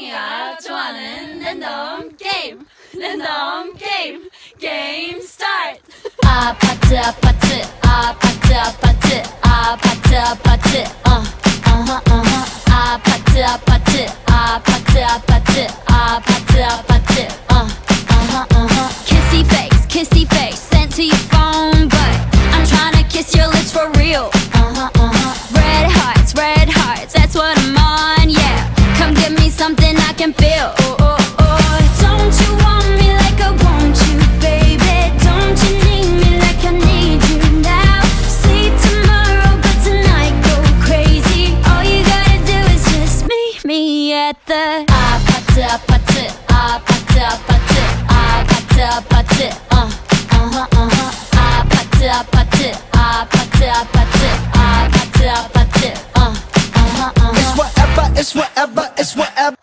짱이가 좋아하는 랜덤 게임 게임 스타트. 아파트 아파트 아파트 아파트 아파트 아파트 아파트 아파트 아파트 아파트 아파트 아파트 kissy face sent to your phone but I'm tryna kiss your lips for real. Red hearts, that's what I'm on, yeah. Come give me something I can feel. Don't you want me like I want you, baby? Don't you need me like I need you now? See tomorrow, but tonight go crazy. All you gotta do is just meet me at the 아파트 아파트 아파트 아파트 아파트 아파트 아파트 아파트 아파트 아파트 아파트 아파트 It's whatever,